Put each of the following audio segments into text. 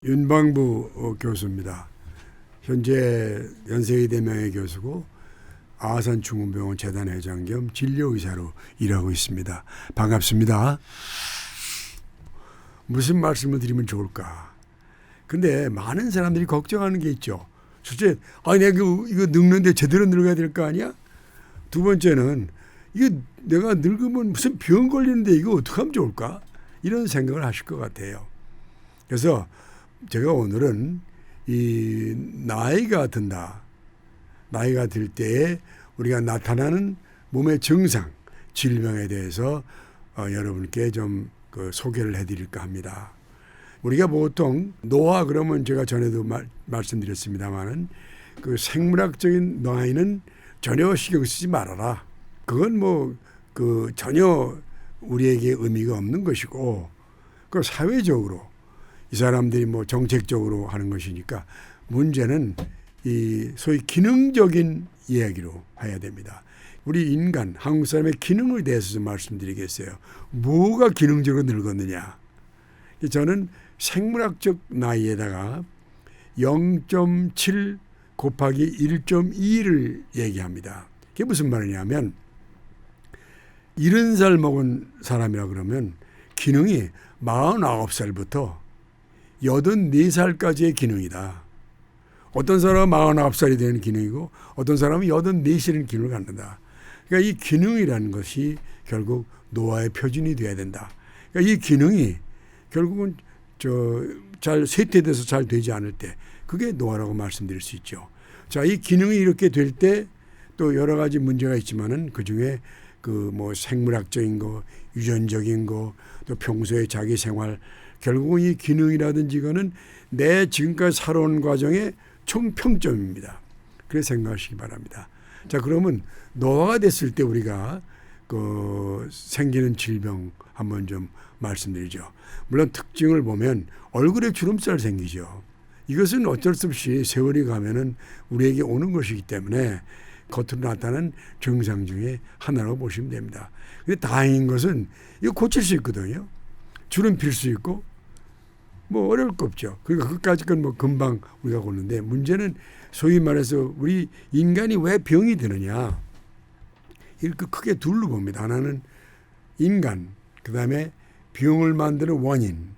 윤방부 교수입니다. 현재 연세의대 명예교수고 아산중훈병원 재단회장 겸 진료의사로 일하고 있습니다. 반갑습니다. 무슨 말씀을 드리면 좋을까? 근데 많은 사람들이 걱정하는 게 있죠. 첫째, 내가 이거 늙는데 제대로 늙어야 될 거 아니야? 두 번째는 이거 내가 늙으면 무슨 병 걸리는데 이거 어떻게 하면 좋을까? 이런 생각을 하실 것 같아요. 그래서 제가 오늘은 이 나이가 든다. 나이가 들 때에 우리가 나타나는 몸의 증상, 질병에 대해서 여러분께 좀 소개를 해드릴까 합니다. 우리가 보통 노화 그러면 제가 전에도 말씀드렸습니다만은 그 생물학적인 나이는 전혀 신경 쓰지 말아라. 그건 전혀 우리에게 의미가 없는 것이고, 그 사회적으로 이 사람들이 정책적으로 하는 것이니까 문제는 이 소위 기능적인 이야기로 해야 됩니다. 우리 인간, 한국 사람의 기능에 대해서 좀 말씀드리겠어요. 뭐가 기능적으로 늙었느냐? 저는 생물학적 나이에다가 0.7 곱하기 1.2를 얘기합니다. 그게 무슨 말이냐면 70살 먹은 사람이라 그러면 기능이 49살부터 84살까지의 기능이다. 어떤 사람은 49살이 되는 기능이고 어떤 사람은 84살인 기능을 갖는다. 그러니까 이 기능이라는 것이 결국 노화의 표준이 돼야 된다. 그러니까 이 기능이 결국은 잘 쇠퇴돼서 잘 되지 않을 때 그게 노화라고 말씀드릴 수 있죠. 자, 이 기능이 이렇게 될 때 또 여러 가지 문제가 있지만은 그 중에 생물학적인 거, 유전적인 거, 또 평소에 자기 생활, 결국은 이 기능이라든지 이거는 내 지금까지 살아온 과정의 총평점입니다. 그래서 생각하시기 바랍니다. 자, 그러면 노화가 됐을 때 우리가 생기는 질병 한번 좀 말씀드리죠. 물론 특징을 보면 얼굴에 주름살 생기죠. 이것은 어쩔 수 없이 세월이 가면은 우리에게 오는 것이기 때문에 겉으로 나타나는 증상 중에 하나라고 보시면 됩니다. 근데 다행인 것은 이거 고칠 수 있거든요. 주름 필 수 있고 어려울 거 없죠. 그러니까 그까짓 건 금방 우리가 고는데 문제는 소위 말해서 우리 인간이 왜 병이 드느냐. 이렇게 크게 둘로 봅니다. 하나는 인간, 그다음에 병을 만드는 원인.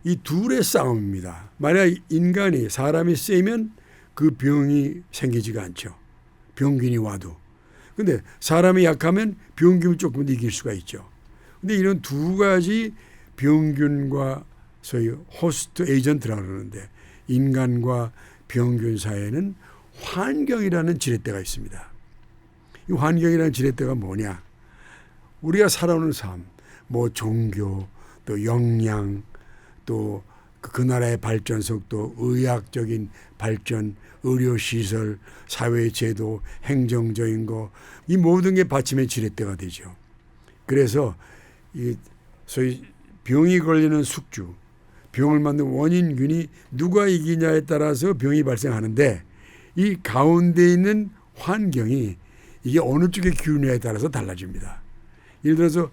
이 둘의 싸움입니다. 만약 인간이 사람이 세면 그 병이 생기지가 않죠. 병균이 와도. 근데 사람이 약하면 병균을 조금 이길 수가 있죠. 근데 이런 두 가지 병균과 소위 호스트 에이전트라고 그러는데 인간과 병균 사이에는 환경이라는 지렛대가 있습니다. 이 환경이라는 지렛대가 뭐냐? 우리가 살아오는 삶, 종교, 또 역량, 또 그 나라의 발전 속도, 의학적인 발전, 의료시설, 사회제도, 행정적인 거, 이 모든 게 받침의 지렛대가 되죠. 그래서 이 소위 병이 걸리는 숙주, 병을 만든 원인균이 누가 이기냐에 따라서 병이 발생하는데 이 가운데 있는 환경이 이게 어느 쪽에 기울느냐에 따라서 달라집니다. 예를 들어서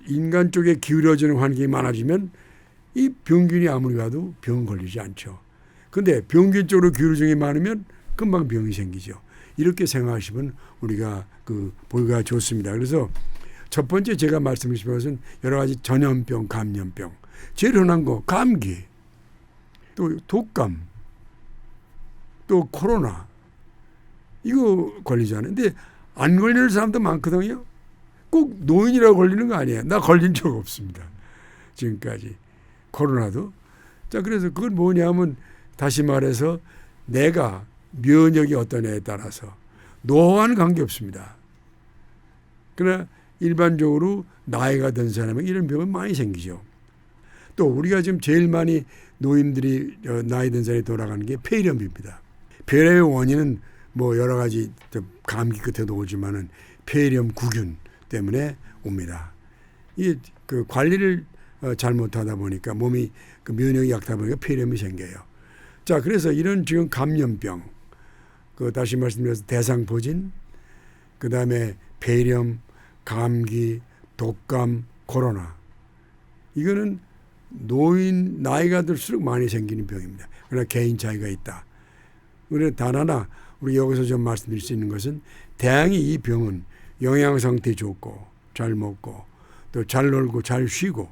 인간 쪽에 기울어지는 환경이 많아지면 이 병균이 아무리 가도 병 걸리지 않죠. 그런데 병균 쪽으로 기울어지는 게 많으면 금방 병이 생기죠. 이렇게 생각하시면 우리가 보기가 좋습니다. 그래서 첫 번째 제가 말씀드리고 싶은 것은 여러 가지 전염병, 감염병. 제일 흔한 거 감기, 또 독감, 또 코로나 이거 걸리잖아요. 근데 안 걸리는 사람도 많거든요. 꼭 노인이라고 걸리는 거 아니에요. 나 걸린 적 없습니다. 지금까지. 코로나도. 자, 그래서 그건 뭐냐면 다시 말해서 내가 면역이 어떤 애에 따라서 노화와는 관계없습니다. 그러나 일반적으로 나이가 든 사람에게 이런 병은 많이 생기죠. 또 우리가 지금 제일 많이 노인들이 나이 든 사람이 돌아가는 게 폐렴입니다. 폐렴의 원인은 여러 가지 감기 끝에도 오지만은 폐렴 구균 때문에 옵니다. 이 관리를 잘못하다 보니까 몸이 면역이 약하다 보니까 폐렴이 생겨요. 자, 그래서 이런 지금 감염병, 다시 말씀드려서 대상포진, 그 다음에 폐렴, 감기, 독감, 코로나. 이거는 나이가 들수록 많이 생기는 병입니다. 그러나 개인 차이가 있다. 그런데 단 하나 우리 여기서 좀 말씀드릴 수 있는 것은 다행히 이 병은 영양 상태 좋고 잘 먹고 또 잘 놀고 잘 쉬고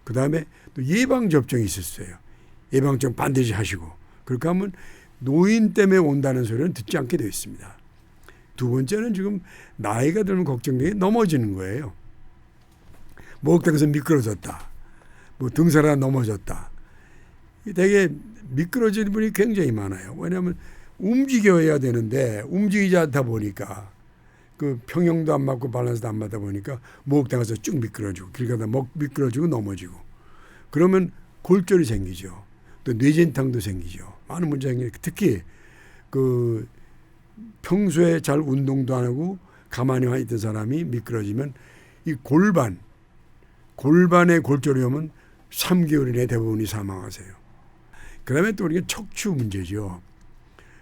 그 다음에 또 예방 접종이 있었어요. 예방접종 반드시 하시고 그렇게 하면 노인 때문에 온다는 소리는 듣지 않게 되어 있습니다. 두 번째는 지금 나이가 들면 걱정되게 넘어지는 거예요. 목욕탕에서 미끄러졌다. 뭐 등산하다 넘어졌다. 되게 미끄러지는 분이 굉장히 많아요. 왜냐하면 움직여야 되는데 움직이지 않다 보니까 그 평형도 안 맞고 밸런스도 안 맞다 보니까 목욕탕에서 쭉 미끄러지고 길 가다 미끄러지고 넘어지고 그러면 골절이 생기죠. 또 뇌진탕도 생기죠. 많은 문제가 생기죠. 특히 그 평소에 잘 운동도 안 하고 가만히만 있던 사람이 미끄러지면 이 골반에 골절이 오면 3개월 이내 대부분이 사망하세요. 그 다음에 또 우리가 척추 문제죠.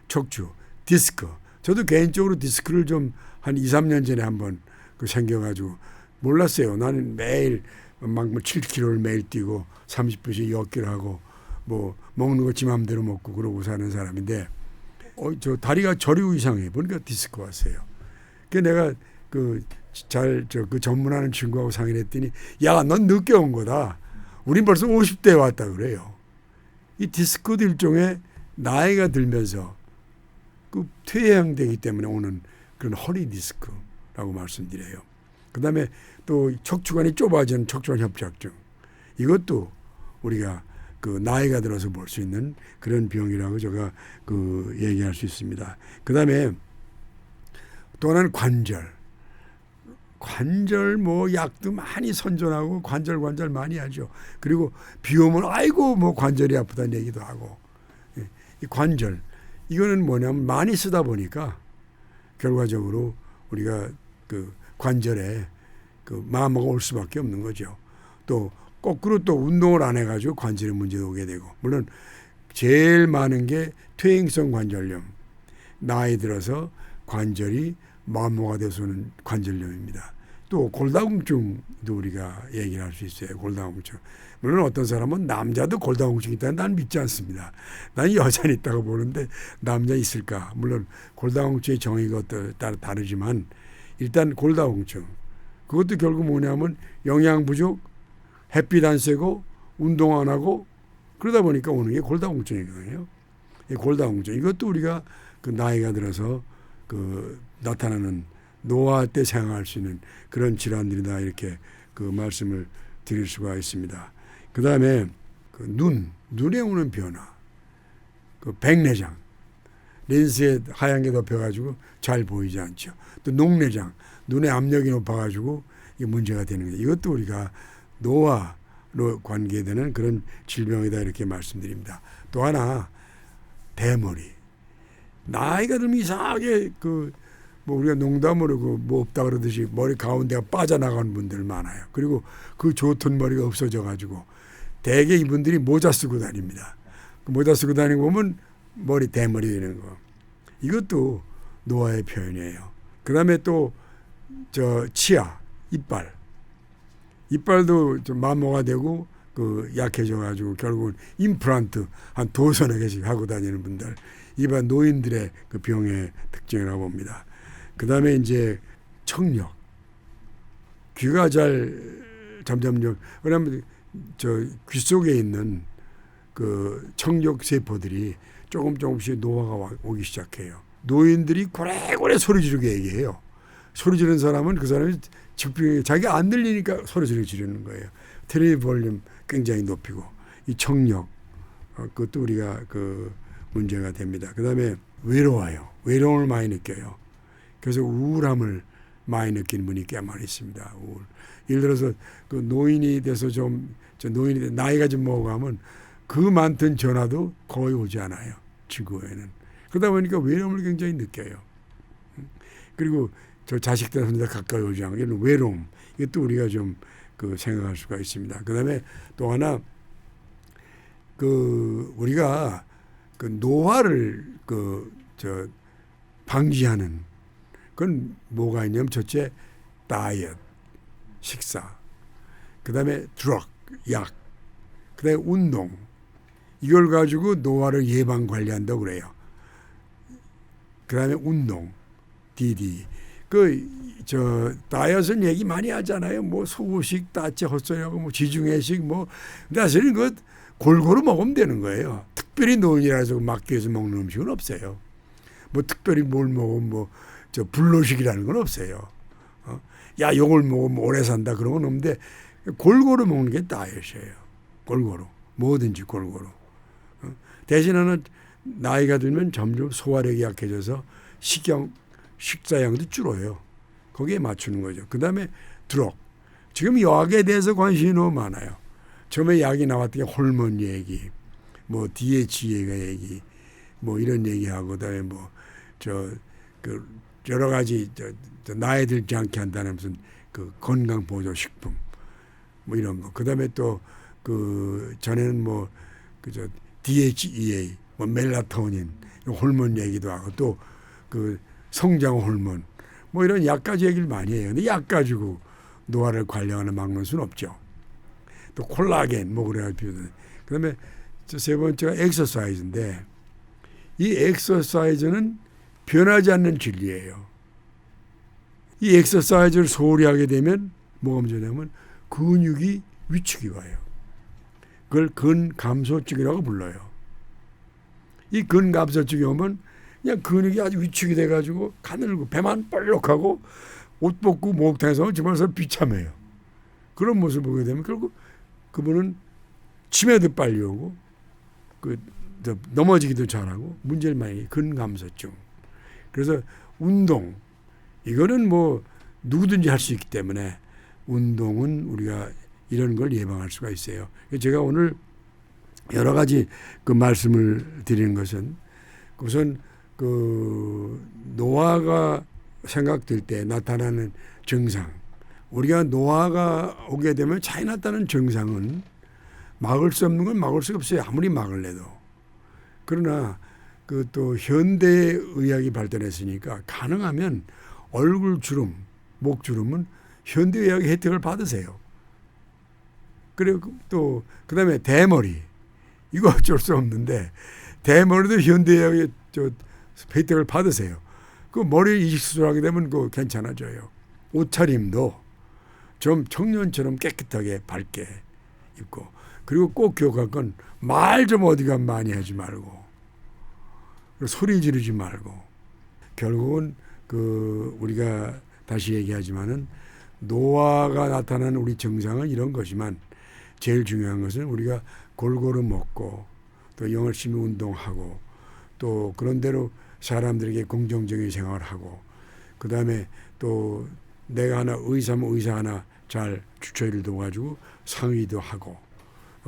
척추, 디스크. 저도 개인적으로 디스크를 좀 한 2, 3년 전에 한번 생겨가지고 몰랐어요. 나는 매일 막 7km를 매일 뛰고 30분씩 걷기를 하고 뭐 먹는 거 지 맘대로 먹고 그러고 사는 사람인데 저 다리가 저리고 이상해. 보니까 디스크 왔어요. 그래서 내가 그 전문하는 친구하고 상의를 했더니 야, 넌 늦게 온 거다. 우린 벌써 50대에 왔다 그래요. 이 디스크도 일종의 나이가 들면서 그 퇴행되기 때문에 오는 그런 허리 디스크라고 말씀드려요. 그 다음에 또 척추관이 좁아지는 척추관 협착증. 이것도 우리가 그 나이가 들어서 볼 수 있는 그런 병이라고 제가 그 얘기할 수 있습니다. 그 다음에 또 하나는 관절 뭐 약도 많이 선전하고 관절 많이 하죠. 그리고 비 오면 아이고 뭐 관절이 아프다는 얘기도 하고. 이 관절 이거는 뭐냐면 많이 쓰다 보니까 결과적으로 우리가 그 관절에 그 마모가 올 수밖에 없는 거죠. 또 거꾸로 또 운동을 안 해가지고 관절에 문제가 오게 되고 물론 제일 많은 게 퇴행성 관절염. 나이 들어서 관절이 마모가 돼서 오는 관절염입니다. 또 골다공증도 우리가 얘기를 할 수 있어요. 골다공증. 물론 어떤 사람은 남자도 골다공증이 있다는 난 믿지 않습니다. 난 여자는 있다고 보는데 남자 있을까? 물론 골다공증의 정의가 따라 다르지만 일단 골다공증. 그것도 결국 뭐냐면 영양 부족, 햇빛 안 쐬고 운동 안 하고 그러다 보니까 오는 게 골다공증이거든요. 골다공증. 이것도 우리가 그 나이가 들어서 그 나타나는 노화 때 생각할 수 있는 그런 질환들이다 이렇게 그 말씀을 드릴 수가 있습니다. 그 다음에 그 눈에 오는 변화, 그 백내장, 렌즈에 하얀 게 덮여가지고 잘 보이지 않죠. 또 녹내장, 눈의 압력이 높아가지고 이게 문제가 되는 거예요. 이것도 우리가 노화로 관계되는 그런 질병이다 이렇게 말씀드립니다. 또 하나 대머리. 나이가 들면 이상하게 뭐 우리가 농담으로 뭐 없다 그러듯이 머리 가운데가 빠져나가는 분들 많아요. 그리고 그 좋던 머리가 없어져 가지고 대개 이분들이 모자 쓰고 다닙니다. 모자 쓰고 다니고 보면 머리 대머리 되는 거. 이것도 노화의 표현이에요. 그 다음에 또 치아, 이빨도 좀 마모가 되고 약해져 가지고 결국은 임플란트 한 2-3개씩 하고 다니는 분들. 이봐 노인들의 그 병의 특징이라고 봅니다. 그 다음에 이제 청력. 귀가 점점점, 왜냐하면 귀 속에 있는 그 청력 세포들이 조금씩 노화가 오기 시작해요. 노인들이 고래고래 소리 지르게 얘기해요. 소리 지르는 사람은 그 사람이 자기가 안 들리니까 소리 지르는 거예요. 텔레비 볼륨 굉장히 높이고 이 청력 그것도 우리가 그 문제가 됩니다. 그 다음에 외로워요. 외로움을 많이 느껴요. 그래서 우울함을 많이 느끼는 분이 꽤 많이 있습니다. 우울. 예를 들어서 그 노인이 돼서 노인이 나이가 좀 먹어가면 그 많던 전화도 거의 오지 않아요. 지구에는. 그러다 보니까 외로움을 굉장히 느껴요. 그리고 자식들한테 가까이 오지 않고 이런 외로움. 이것도 우리가 좀 생각할 수가 있습니다. 그 다음에 또 하나 우리가 노화를 방지하는 그건 뭐가 있냐면 첫째 다이어트, 식사, 그 다음에 드럭, 약, 그다음에 운동. 이걸 가지고 노화를 예방 관리한다고 그래요. 그다음에 운동. DD. 다이어트는 얘기 많이 하잖아요. 뭐 소구식, 다채, 헛소리하고 뭐 지중해식 뭐. 근데 사실은 골고루 먹으면 되는 거예요. 특별히 노인이라서 막기 위해서 먹는 음식은 없어요. 뭐 특별히 뭘 먹으면 뭐 불로식이라는 건 없어요. 야, 요걸 먹으면 오래 산다 그런 건 없는데 골고루 먹는 게 다이어트예요. 골고루. 뭐든지 골고루. 대신에는 나이가 들면 점점 소화력이 약해져서 식사량도 줄어요. 거기에 맞추는 거죠. 그다음에 드럭. 지금 약에 대해서 관심이 너무 많아요. 처음에 약이 나왔던 게 호르몬 얘기, 뭐 DHA 얘기, 뭐 이런 얘기하고 그다음에 여러 가지 나이 들지 않게 한다는 무슨 건강 보조 식품 뭐 이런 거. 그다음에 또 전에는 DHEA, 뭐 멜라토닌 호르몬 얘기도 하고 또 성장 호르몬 뭐 이런 약까지 얘기를 많이 해요. 근데 약 가지고 노화를 관리하거나 막는 수는 없죠. 또 콜라겐 뭐 그래가지고 그다음에 세 번째가 엑서사이즈인데 이 엑서사이즈는 변하지 않는 진리예요. 이 엑서사이즈를 소홀히 하게 되면 뭐가 문제냐면 근육이 위축이 와요. 그걸 근감소증이라고 불러요. 이 근감소증이 오면 그냥 근육이 아주 위축이 돼가지고 가늘고 배만 볼록하고 옷 벗고 목욕탕에서 정말 비참해요. 그런 모습을 보게 되면 결국 그분은 치매도 빨리 오고 넘어지기도 잘하고 문제를 많이 근감소증. 그래서 운동 이거는 뭐 누구든지 할 수 있기 때문에 운동은 우리가 이런 걸 예방할 수가 있어요. 제가 오늘 여러 가지 말씀을 드리는 것은 우선 노화가 생각될 때 나타나는 증상. 우리가 노화가 오게 되면 차이 났다는 증상은 막을 수 없는 건 막을 수가 없어요. 아무리 막을래도. 그러나 또 현대의학이 발전했으니까 가능하면 얼굴 주름, 목 주름은 현대의학의 혜택을 받으세요. 그리고 또 그다음에 대머리 이거 어쩔 수 없는데 대머리도 현대의학의 혜택을 받으세요. 머리 이식 수술하게 되면 괜찮아져요. 옷차림도 좀 청년처럼 깨끗하게 밝게 입고 그리고 꼭 기억할 건 말 좀 어디가 많이 하지 말고 소리 지르지 말고 결국은 우리가 다시 얘기하지만은 노화가 나타나는 우리 증상은 이런 것이지만 제일 중요한 것은 우리가 골고루 먹고 또 열심히 운동하고 또 그런 대로 사람들에게 긍정적인 생활을 하고 그다음에 또 내가 하나 의사면 의사 하나 잘 추천을 도와주고 상의도 하고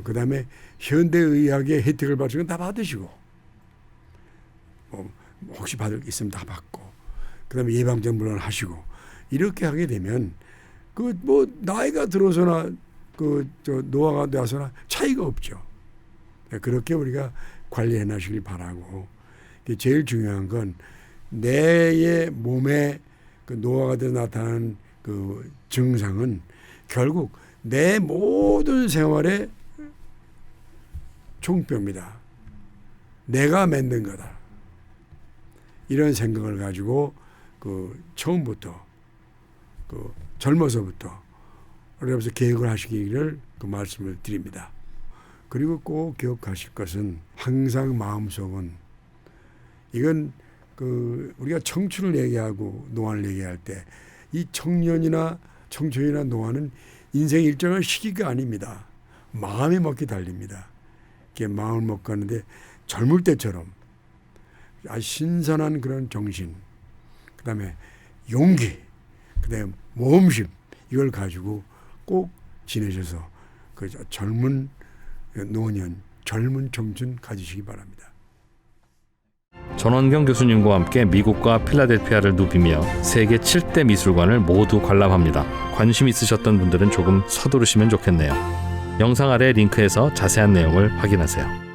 그다음에 현대의학의 혜택을 받으시면 다 받으시고 혹시 받을 게 있으면 다 받고 그다음에 예방적 물론 하시고 이렇게 하게 되면 나이가 들어서나 노화가 되어서나 차이가 없죠. 그렇게 우리가 관리해 나시길 바라고 제일 중요한 건 내 몸에 노화가 되어 나타나는 증상은 결국 내 모든 생활의 총뼈입니다. 내가 만든 거다. 이런 생각을 가지고 처음부터 젊어서부터 그래서 계획을 하시기를 말씀을 드립니다. 그리고 꼭 기억하실 것은 항상 마음속은 이건 우리가 청춘을 얘기하고 노화를 얘기할 때 이 청년이나 청춘이나 노화는 인생의 일정한 시기가 아닙니다. 마음이 먹기 달립니다. 이렇게 마음을 먹고 가는데 젊을 때처럼 아주 신선한 그런 정신, 그다음에 용기, 그다음에 모험심 이걸 가지고 꼭 지내셔서 젊은 노년, 젊은 청춘 가지시기 바랍니다. 전원경 교수님과 함께 미국과 필라델피아를 누비며 세계 7대 미술관을 모두 관람합니다. 관심 있으셨던 분들은 조금 서두르시면 좋겠네요. 영상 아래 링크에서 자세한 내용을 확인하세요.